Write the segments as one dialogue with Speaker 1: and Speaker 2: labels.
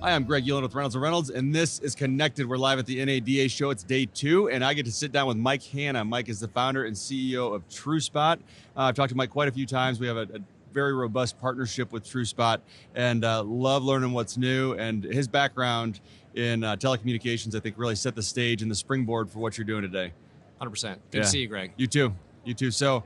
Speaker 1: Hi, I'm Greg Uland with Reynolds, and this is Connected. We're live at the NADA show. It's day 2, and I get to sit down with Mike Hanna. Mike is the founder and CEO of TrueSpot. I've talked to Mike quite a few times. We have a very robust partnership with TrueSpot, and love learning what's new. And his background in telecommunications, I think, really set the stage and the springboard for what you're doing today.
Speaker 2: 100%. Good to see you, Greg.
Speaker 1: You too. You too. So,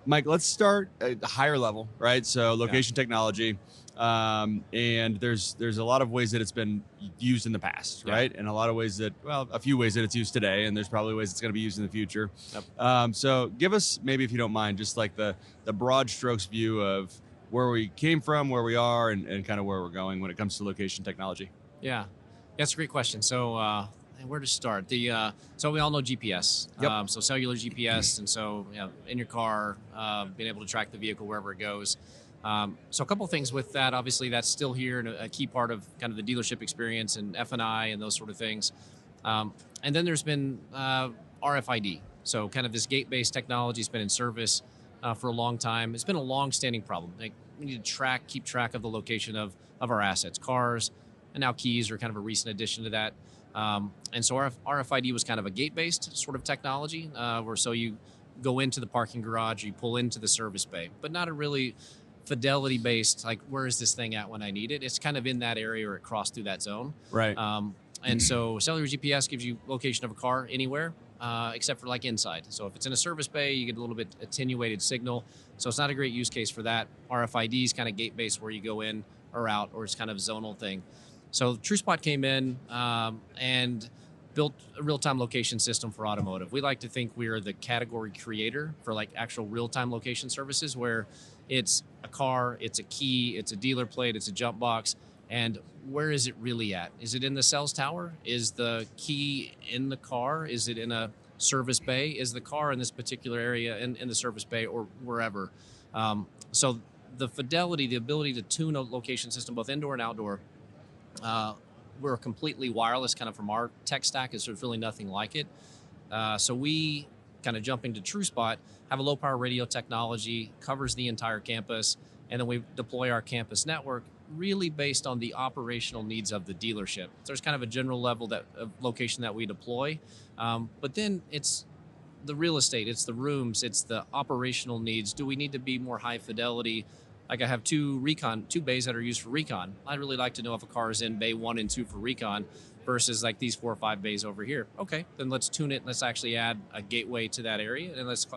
Speaker 1: Mike, let's start at the higher level, right? So, location technology. And there's a lot of ways that it's been used in the past, right? And a lot of ways that, well, a few ways that it's used today, and there's probably ways it's going to be used in the future. Yep. So give us, maybe if you don't mind, just like the broad strokes view of where we came from, where we are, and kind of where we're going when it comes to location technology.
Speaker 2: Yeah, that's a great question. So where to start? So we all know GPS.
Speaker 1: Yep.
Speaker 2: So cellular GPS, and so in your car, being able to track the vehicle wherever it goes. So a couple of things with that. Obviously, that's still here and a key part of kind of the dealership experience and F&I and those sort of things. And then there's been RFID. So kind of this gate-based technology has been in service for a long time. It's been a long-standing problem. Like, we need to keep track of the location of our assets, cars, and now keys are kind of a recent addition to that. And so RFID was kind of a gate-based sort of technology, where so you go into the parking garage, you pull into the service bay, but not a really fidelity based, like, where is this thing at when I need it? It's kind of in that area or it crossed through that zone.
Speaker 1: Right.
Speaker 2: And so cellular GPS gives you location of a car anywhere, except for like inside. So if it's in a service bay, you get a little bit attenuated signal. So it's not a great use case for that. RFID is kind of gate based where you go in or out, or it's kind of a zonal thing. So TrueSpot came in and built a real-time location system for automotive. We like to think we are the category creator for like actual real-time location services, where it's a car, it's a key, it's a dealer plate, it's a jump box, and where is it really at? Is it in the sales tower? Is the key in the car? Is it in a service bay? Is the car in this particular area in the service bay or wherever? So the fidelity, the ability to tune a location system, both indoor and outdoor, we're completely wireless kind of from our tech stack. There's really nothing like it. So we kind of jumping to TrueSpot, have a low power radio technology, covers the entire campus, and then we deploy our campus network really based on the operational needs of the dealership. So there's kind of a general level of location that we deploy, but then it's the real estate, it's the rooms, it's the operational needs. Do we need to be more high fidelity? Like, I have two bays that are used for recon. I'd really like to know if a car is in bay 1 and 2 for recon versus like these 4 or 5 bays over here. Okay, then let's tune it. Let's actually add a gateway to that area, and let's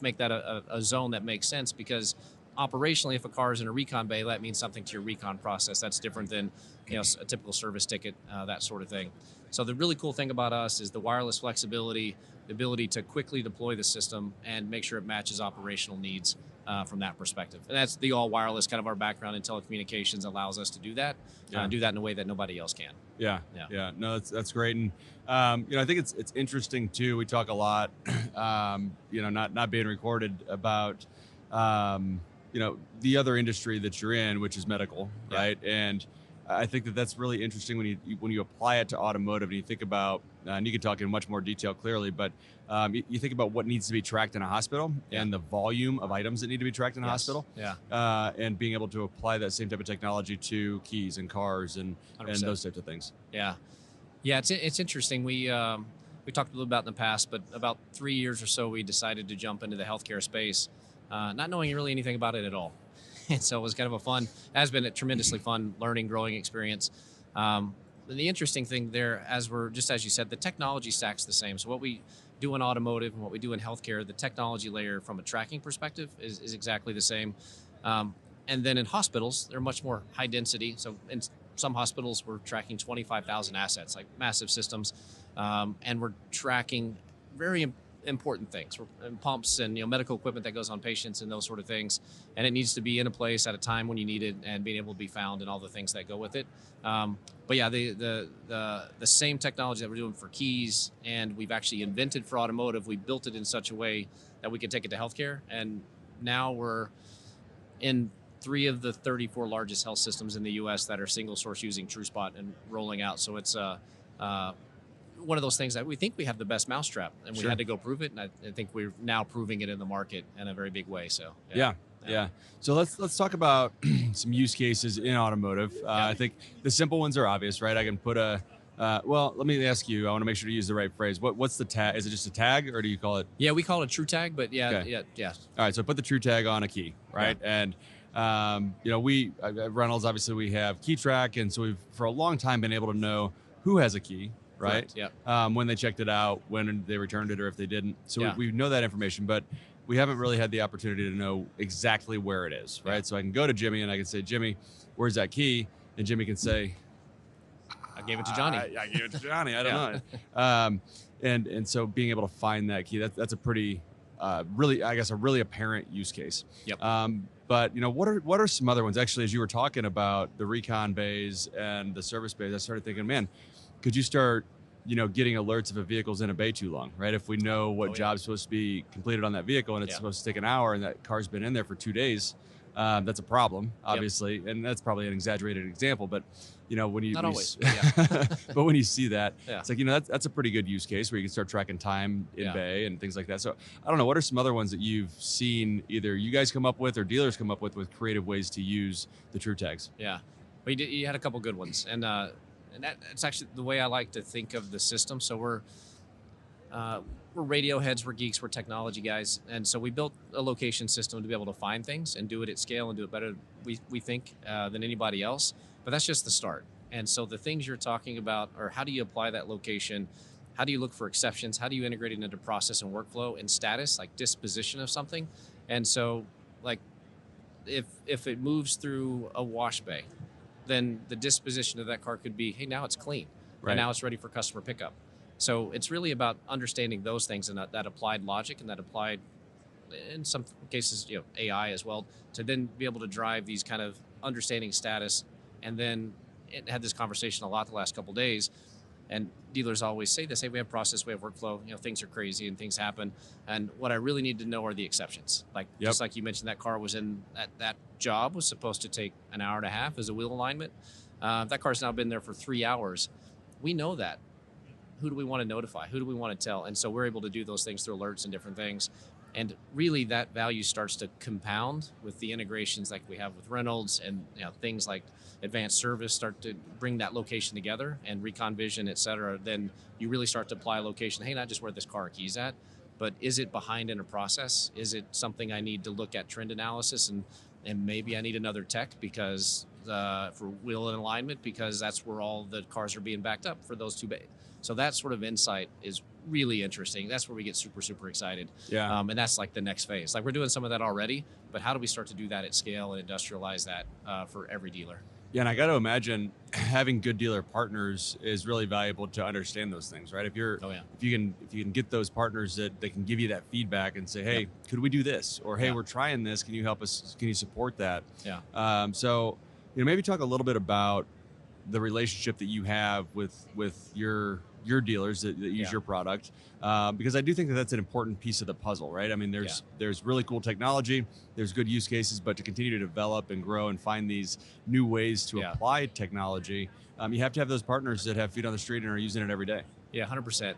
Speaker 2: make that a zone that makes sense, because operationally, if a car is in a recon bay, that means something to your recon process. That's different than a typical service ticket, that sort of thing. So the really cool thing about us is the wireless flexibility, the ability to quickly deploy the system and make sure it matches operational needs from that perspective. And that's the all wireless kind of our background in telecommunications allows us to do that, do that in a way that nobody else can.
Speaker 1: Yeah. No, that's great. And, I think it's interesting too. We talk a lot, not being recorded about, the other industry that you're in, which is medical, right? And I think that's really interesting when you apply it to automotive and you think about, and you can talk in much more detail clearly, but you think about what needs to be tracked in a hospital and the volume of items that need to be tracked in a hospital, and being able to apply that same type of technology to keys and cars and those types of things.
Speaker 2: Yeah, it's interesting. We talked a little about in the past, but about 3 years or so, we decided to jump into the healthcare space, not knowing really anything about it at all. And so it was kind of has been a tremendously fun learning, growing experience. The interesting thing there, as you said, the technology stack's the same. So what we do in automotive and what we do in healthcare, the technology layer from a tracking perspective is exactly the same. And then in hospitals, they're much more high density. So in some hospitals, we're tracking 25,000 assets, like massive systems. And we're tracking very important things, pumps and medical equipment that goes on patients and those sort of things, and it needs to be in a place at a time when you need it and being able to be found and all the things that go with it. But yeah, the same technology that we're doing for keys and we've actually invented for automotive, we built it in such a way that we could take it to healthcare, and now we're in 3 of the 34 largest health systems in the U.S. that are single source using TrueSpot and rolling out. So it's one of those things that we think we have the best mousetrap, and we had to go prove it. And I think we're now proving it in the market in a very big way. So
Speaker 1: yeah. Yeah. So let's talk about some use cases in automotive. I think the simple ones are obvious, right? I can put a well, let me ask you. I want to make sure to use the right phrase. What's the tag? Is it just a tag, or do you call it?
Speaker 2: Yeah, we call it a true tag, but
Speaker 1: Okay.
Speaker 2: yeah.
Speaker 1: All right. So put the true tag on a key, right? And we at Reynolds, obviously we have key track, and so we've for a long time been able to know who has a key, right?
Speaker 2: Correct, yeah.
Speaker 1: When they checked it out, when they returned it, or if they didn't. So
Speaker 2: Yeah.
Speaker 1: we know that information, but we haven't really had the opportunity to know exactly where it is, right?
Speaker 2: Yeah.
Speaker 1: So I can go to Jimmy and I can say, Jimmy, where's that key? And Jimmy can say,
Speaker 2: I gave it to Johnny.
Speaker 1: I gave it to Johnny. I don't know. And so being able to find that key, that's a pretty, really, I guess, a really apparent use case.
Speaker 2: Yep.
Speaker 1: But what are some other ones? Actually, as you were talking about the recon bays and the service bays, I started thinking, man, could you start getting alerts if a vehicle's in a bay too long, right? If we know what job's supposed to be completed on that vehicle and it's supposed to take an hour and that car's been in there for 2 days, that's a problem, obviously. Yep. And that's probably an exaggerated example, but when you
Speaker 2: not always,
Speaker 1: but when you see that,
Speaker 2: yeah.
Speaker 1: It's like that's a pretty good use case where you can start tracking time in bay and things like that. So I don't know, what are some other ones that you've seen either you guys come up with or dealers come up with creative ways to use the true tags?
Speaker 2: Yeah, well, you had a couple good ones, and that's actually the way I like to think of the system. So we're radio heads, we're geeks, we're technology guys, and so we built a location system to be able to find things and do it at scale and do it better, we think, than anybody else. But that's just the start. And so the things you're talking about are how do you apply that location? How do you look for exceptions? How do you integrate it into process and workflow and status, like disposition of something? And so, like, if it moves through a wash bay, then the disposition of that car could be, hey, now it's clean,
Speaker 1: right,
Speaker 2: and now it's ready for customer pickup. So it's really about understanding those things and that applied logic and that applied, in some cases, AI as well, to then be able to drive these kind of understanding status. And then it had this conversation a lot the last couple of days, and dealers always say this: hey, we have process, we have workflow, things are crazy and things happen. And what I really need to know are the exceptions. Like, just like you mentioned, that car was in that job was supposed to take an hour and a half as a wheel alignment. That car's now been there for 3 hours. We know that. Who do we want to notify? Who do we want to tell? And so we're able to do those things through alerts and different things. And really that value starts to compound with the integrations like we have with Reynolds, and things like advanced service start to bring that location together, and recon vision, et cetera. Then you really start to apply location. Hey, not just where this car key's at, but is it behind in a process? Is it something I need to look at trend analysis and maybe I need another tech because for wheel and alignment, because that's where all the cars are being backed up for those two bays. So that sort of insight is really interesting. That's where we get super, super excited.
Speaker 1: Yeah.
Speaker 2: And that's like the next phase. Like, we're doing some of that already, but how do we start to do that at scale and industrialize that for every dealer?
Speaker 1: Yeah, and I got to imagine having good dealer partners is really valuable to understand those things, right? If you can get those partners that they can give you that feedback and say, hey, could we do this? Or hey, we're trying this. Can you help us? Can you support that?
Speaker 2: Yeah.
Speaker 1: So maybe talk a little bit about the relationship that you have with your dealers that use your product, because I do think that that's an important piece of the puzzle, right? I mean, there's really cool technology, there's good use cases, but to continue to develop and grow and find these new ways to apply technology, you have to have those partners that have feet on the street and are using it every day.
Speaker 2: Yeah, 100%.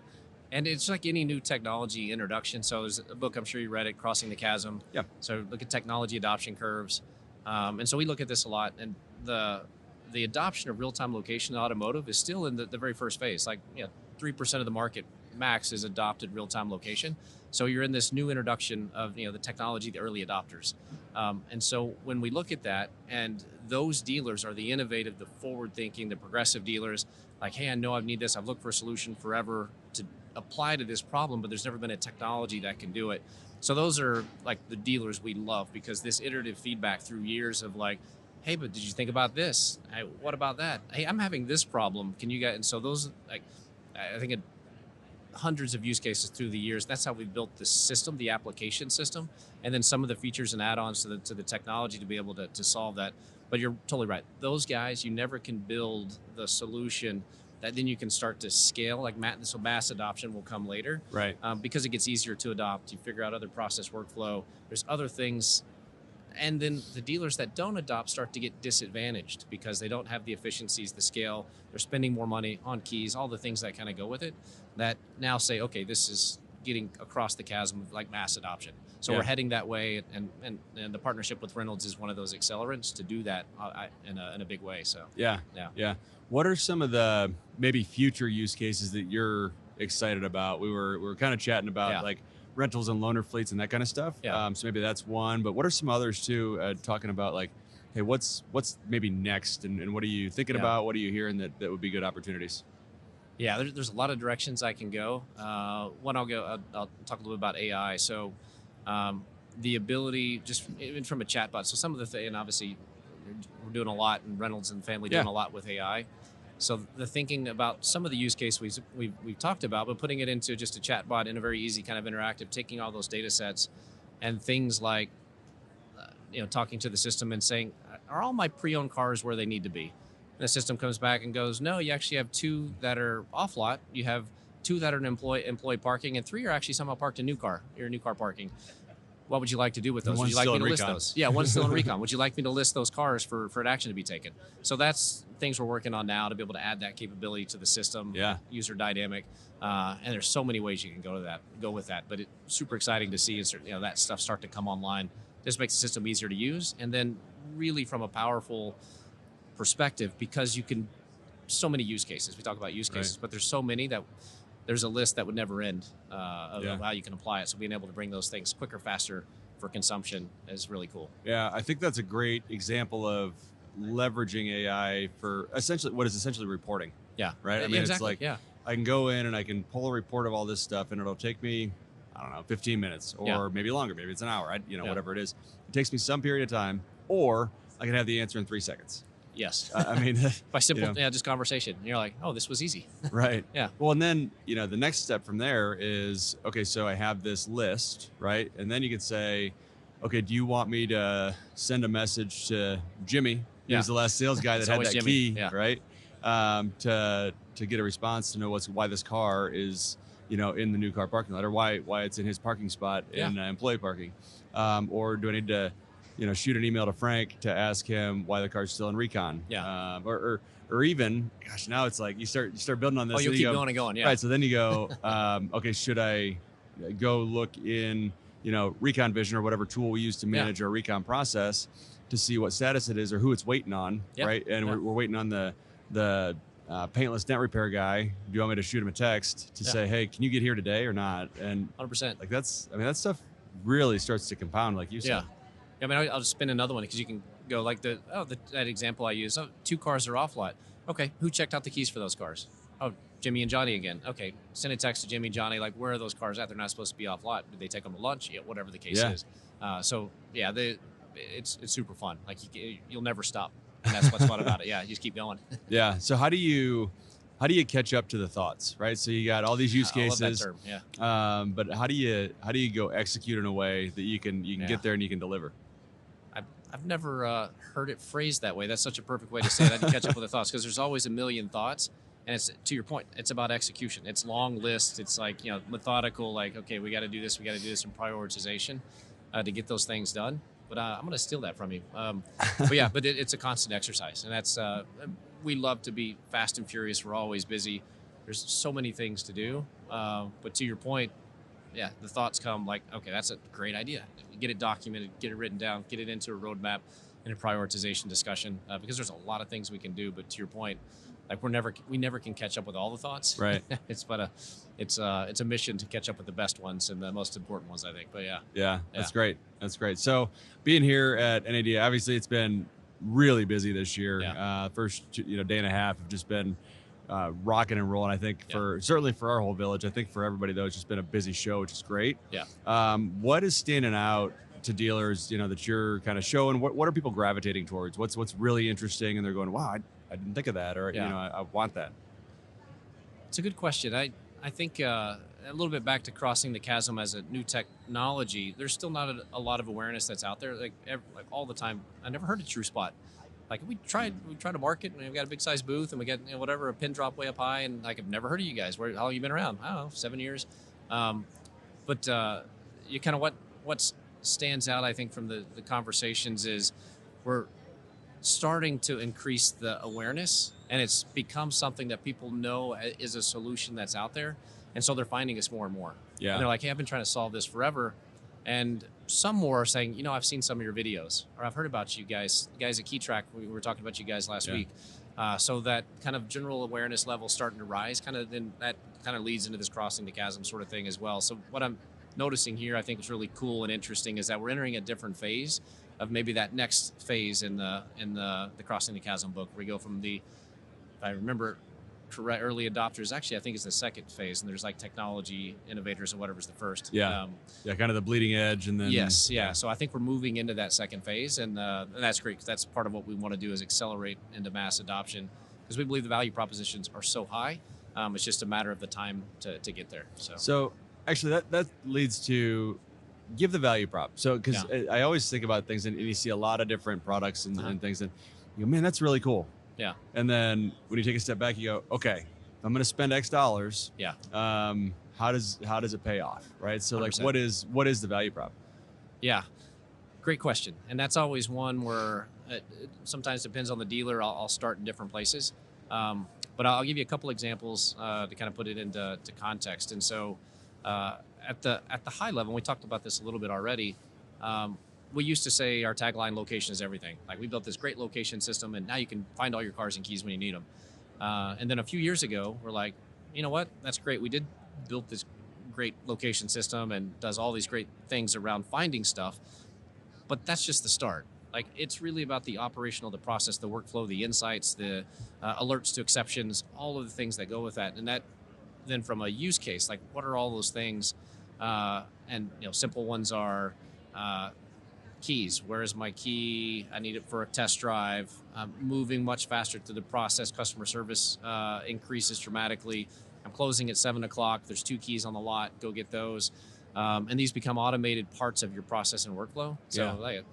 Speaker 2: And it's like any new technology introduction. So there's a book, I'm sure you read it, Crossing the Chasm.
Speaker 1: Yeah.
Speaker 2: So look at technology adoption curves. And so we look at this a lot. And the adoption of real-time location in automotive is still in the very first phase. Like, 3% of the market max is adopted real-time location. So you're in this new introduction of the technology, the early adopters. And so when we look at that, and those dealers are the innovative, the forward-thinking, the progressive dealers, like, hey, I know I need this. I've looked for a solution forever to apply to this problem, but there's never been a technology that can do it. So those are like the dealers we love, because this iterative feedback through years of like, hey, but did you think about this? Hey, what about that? Hey, I'm having this problem. Can you guys? And so those, like, I think hundreds of use cases through the years. That's how we built the system, the application system, and then some of the features and add-ons to the technology to be able to solve that. But you're totally right. Those guys, you never can build the solution that then you can start to scale. Like so mass adoption will come later,
Speaker 1: right?
Speaker 2: Because it gets easier to adopt. You figure out other process workflow. There's other things. And then the dealers that don't adopt start to get disadvantaged because they don't have the efficiencies, the scale. They're spending more money on keys, all the things that kind of go with it, that now say, okay, this is getting across the chasm of like mass adoption. So
Speaker 1: Yeah.
Speaker 2: we're heading that way, and the partnership with Reynolds is one of those accelerants to do that in a big way. So
Speaker 1: Yeah.
Speaker 2: Yeah.
Speaker 1: Yeah. What are some of the maybe future use cases that you're excited about? We were kind of chatting about
Speaker 2: Yeah.
Speaker 1: like rentals and loaner fleets and that kind of stuff.
Speaker 2: Yeah.
Speaker 1: So maybe that's one, but what are some others too? Talking about like, hey, what's maybe next, and what are you thinking
Speaker 2: Yeah.
Speaker 1: about? What are you hearing that would be good opportunities?
Speaker 2: Yeah, there's a lot of directions I can go. One, I'll talk a little bit about AI. So, the ability, just even from a chatbot. So some of the thing, and obviously, we're doing a lot, and Reynolds and family doing
Speaker 1: Yeah.
Speaker 2: a lot with AI. So the thinking about some of the use case we've talked about, but putting it into just a chatbot in a very easy kind of interactive, taking all those data sets and things like, talking to the system and saying, are all my pre-owned cars where they need to be? And the system comes back and goes, no, you actually have 2 that are off lot. You have 2 that are in employee parking, and 3 are actually somehow parked in your new car parking. What would you like to do with those? Would
Speaker 1: One's
Speaker 2: you like
Speaker 1: still
Speaker 2: me
Speaker 1: in
Speaker 2: to list
Speaker 1: recon.
Speaker 2: those? Yeah, one's still in recon. Would you like me to list those cars for an action to be taken? So that's things we're working on now to be able to add that capability to the system.
Speaker 1: Yeah.
Speaker 2: User dynamic, and there's so many ways you can go with that. But it's super exciting to see that stuff start to come online. This makes the system easier to use, and then really from a powerful perspective, because you can so many use cases. We talk about use cases, but there's so many that there's a list that would never end of how you can apply it. So being able to bring those things quicker, faster for consumption is really cool.
Speaker 1: Yeah, I think that's a great example of leveraging AI for essentially reporting.
Speaker 2: Yeah.
Speaker 1: Right. I mean,
Speaker 2: exactly.
Speaker 1: it's like
Speaker 2: Yeah.
Speaker 1: I can go in and I can pull a report of all this stuff, and it'll take me, I don't know, 15 minutes or maybe longer. Maybe it's an hour. Whatever it is. It takes me some period of time, or I can have the answer in 3 seconds.
Speaker 2: Yes.
Speaker 1: I mean,
Speaker 2: by simple, just conversation. You're like, oh, this was easy.
Speaker 1: Right.
Speaker 2: Yeah.
Speaker 1: Well, and then, the next step from there is, okay, so I have this list, right? And then you can say, okay, do you want me to send a message to Jimmy? He was the last sales guy that
Speaker 2: It's
Speaker 1: had
Speaker 2: always
Speaker 1: that
Speaker 2: Jimmy.
Speaker 1: key,
Speaker 2: Yeah.
Speaker 1: right? To get a response to know why this car is, in the new car parking lot, or why it's in his parking spot in employee parking. Or do I need to, shoot an email to Frank to ask him why the car's still in recon?
Speaker 2: Yeah.
Speaker 1: Or even, gosh, now it's like you start building on this.
Speaker 2: Oh, you'll
Speaker 1: and
Speaker 2: keep
Speaker 1: you go,
Speaker 2: going and going. Yeah.
Speaker 1: Right. So then you go, okay, should I go look in, Recon Vision or whatever tool we use to manage our recon process to see what status it is or who it's waiting on, right? And we're waiting on the paintless dent repair guy. Do you want me to shoot him a text to say, hey, can you get here today or not? And
Speaker 2: 100%.
Speaker 1: like that stuff really starts to compound, like you said.
Speaker 2: Yeah. I mean, I'll just spin another one because you can go like that example I use. Oh, 2 cars are off lot. Okay, who checked out the keys for those cars? Oh, Jimmy and Johnny again. Okay, send a text to Jimmy and Johnny, like, where are those cars at? They're not supposed to be off lot. Did they take them to lunch? Yeah, whatever the case is. It's super fun. Like you'll never stop. And that's what's fun about it. Yeah, you just keep going.
Speaker 1: Yeah. So how do you catch up to the thoughts, right? So you got all these use cases.
Speaker 2: I love that term. Yeah.
Speaker 1: But how do you go execute in a way that you can get there and you can deliver?
Speaker 2: I've never heard it phrased that way. That's such a perfect way to say that, to catch up with the thoughts, because there's always a million thoughts. And it's, to your point, it's about execution. It's long lists. It's like, methodical, like, okay, we got to do this, and prioritization to get those things done. But I'm going to steal that from you. But it's a constant exercise. And that's, we love to be fast and furious. We're always busy. There's so many things to do. But to your point, the thoughts come like, okay, that's a great idea. Get it documented, get it written down, get it into a roadmap and a prioritization discussion, because there's a lot of things we can do. But to your point, like we never can catch up with all the thoughts.
Speaker 1: Right.
Speaker 2: It's a mission to catch up with the best ones and the most important ones, I think. But
Speaker 1: yeah, that's great. That's great. So being here at NAD, obviously it's been really busy this year. First day and a half have just been rocking and rolling. I think certainly for our whole village. I think for everybody though, it's just been a busy show, which is great.
Speaker 2: Yeah.
Speaker 1: What is standing out to dealers, that you're kind of showing? What are people gravitating towards? What's really interesting, and they're going, wow, I didn't think of that, or I want that.
Speaker 2: It's a good question. I think a little bit back to crossing the chasm as a new technology. There's still not a lot of awareness that's out there. Like all the time. I never heard of TrueSpot. Like we tried to market, and we've got a big size booth, and we got a pin drop way up high, and like I've never heard of you guys. How long have you been around? I don't know, 7 years. But you kind of what stands out, I think, from the conversations is we're starting to increase the awareness, and it's become something that people know is a solution that's out there, and so they're finding us more and more.
Speaker 1: Yeah.
Speaker 2: And they're like, hey, I've been trying to solve this forever. And some more are saying, I've seen some of your videos, or I've heard about you guys at KeyTrack. We were talking about you guys last week. So that kind of general awareness level starting to rise, then that kind of leads into this crossing the chasm sort of thing as well. So what I'm noticing here, I think is really cool and interesting, is that we're entering a different phase of maybe that next phase in the crossing the chasm book, where we go from if I remember correct, early adopters. Actually, I think it's the second phase, and there's like technology innovators or whatever's the first.
Speaker 1: Yeah, kind of the bleeding edge, and then
Speaker 2: yes, yeah. So I think we're moving into that second phase, and that's great, because that's part of what we want to do, is accelerate into mass adoption, because we believe the value propositions are so high. It's just a matter of the time to get there.
Speaker 1: So actually, that leads to give the value prop. So because I always think about things, and you see a lot of different products and things, and you go, man, that's really cool.
Speaker 2: Yeah.
Speaker 1: And then when you take a step back, you go, okay, I'm going to spend X dollars.
Speaker 2: Yeah.
Speaker 1: How does it pay off, right? So
Speaker 2: 100%.
Speaker 1: like, what is the value prop?
Speaker 2: Yeah, great question. And that's always one where it sometimes depends on the dealer. I'll start in different places, but I'll give you a couple examples to kind of put it into context. And so at the high level, we talked about this a little bit already. We used to say our tagline, location is everything. Like, we built this great location system, and now you can find all your cars and keys when you need them. And then a few years ago, we're like, you know what? That's great. We did build this great location system and does all these great things around finding stuff, but that's just the start. Like, it's really about the operational, the process, the workflow, the insights, the alerts to exceptions, all of the things that go with that. And that then, from a use case, like, what are all those things? And simple ones are keys. Where is my key? I need it for a test drive. Moving much faster through the process. Customer service increases dramatically. I'm closing at 7 o'clock. There's 2 keys on the lot. Go get those. And these become automated parts of your process and workflow. So like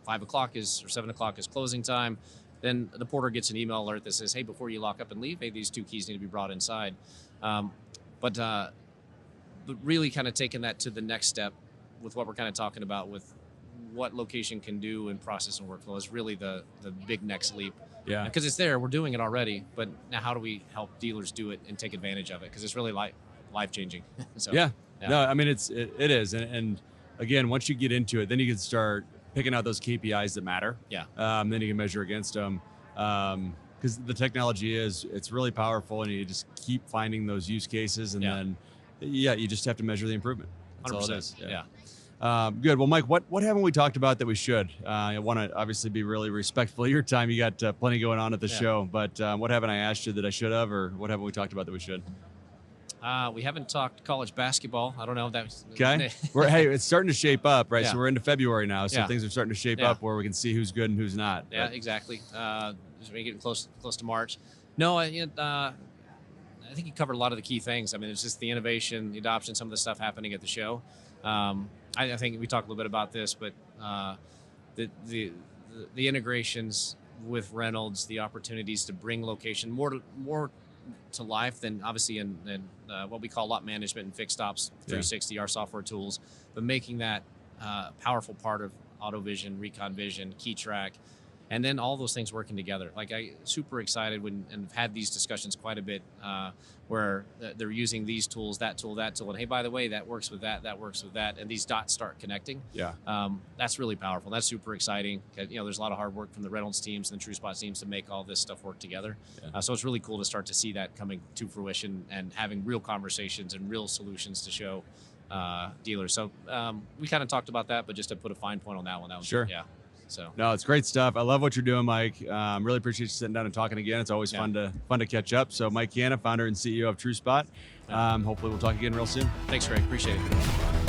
Speaker 2: 5 o'clock or 7 o'clock is closing time. Then the porter gets an email alert that says, hey, before you lock up and leave, hey, these 2 keys need to be brought inside. But really kind of taking that to the next step with what we're kind of talking about with what location can do in process and workflow is really the big next leap.
Speaker 1: Yeah.
Speaker 2: Because it's there, we're doing it already, but now how do we help dealers do it and take advantage of it? Because it's really life changing. So,
Speaker 1: yeah. No, I mean, it is. And again, once you get into it, then you can start picking out those KPIs that matter.
Speaker 2: Yeah.
Speaker 1: Then you can measure against them. Because the technology it's really powerful, and you just keep finding those use cases, and then you just have to measure the improvement. That's
Speaker 2: 100%.
Speaker 1: all it is.
Speaker 2: Yeah.
Speaker 1: Good. Well, Mike, what haven't we talked about that we should? I want to obviously be really respectful of your time. You got plenty going on at the show, but what haven't I asked you that I should have, or what haven't we talked about that we should?
Speaker 2: We haven't talked college basketball. I don't know if that's
Speaker 1: okay. Hey, it's starting to shape up, right?
Speaker 2: Yeah.
Speaker 1: So we're into February now, so things are starting to shape up where we can see who's good and who's not.
Speaker 2: Yeah, exactly. We're getting close to March. No, I think you covered a lot of the key things. I mean, it's just the innovation, the adoption, some of the stuff happening at the show. I think we talked a little bit about this, but the integrations with Reynolds, the opportunities to bring location more to life than obviously in what we call lot management and fixed ops 360, our software tools, but making that powerful part of AutoVision, ReconVision, KeyTrack, and then all those things working together. Like, I super excited and have had these discussions quite a bit where they're using these tools, that tool, and hey, by the way, that works with that works with that, and these dots start connecting.
Speaker 1: Yeah.
Speaker 2: That's really powerful. That's super exciting. There's a lot of hard work from the Reynolds teams and the TrueSpot teams to make all this stuff work together.
Speaker 1: Yeah.
Speaker 2: So it's really cool to start to see that coming to fruition and having real conversations and real solutions to show dealers. So we kind of talked about that, but just to put a fine point on that one.
Speaker 1: Sure.
Speaker 2: Yeah. So
Speaker 1: no, it's great stuff. I love what you're doing, Mike. Really appreciate you sitting down and talking again. It's always fun to catch up. So Mike Hanna, founder and CEO of TrueSpot. Hopefully we'll talk again real soon.
Speaker 2: Thanks, Greg. Appreciate it.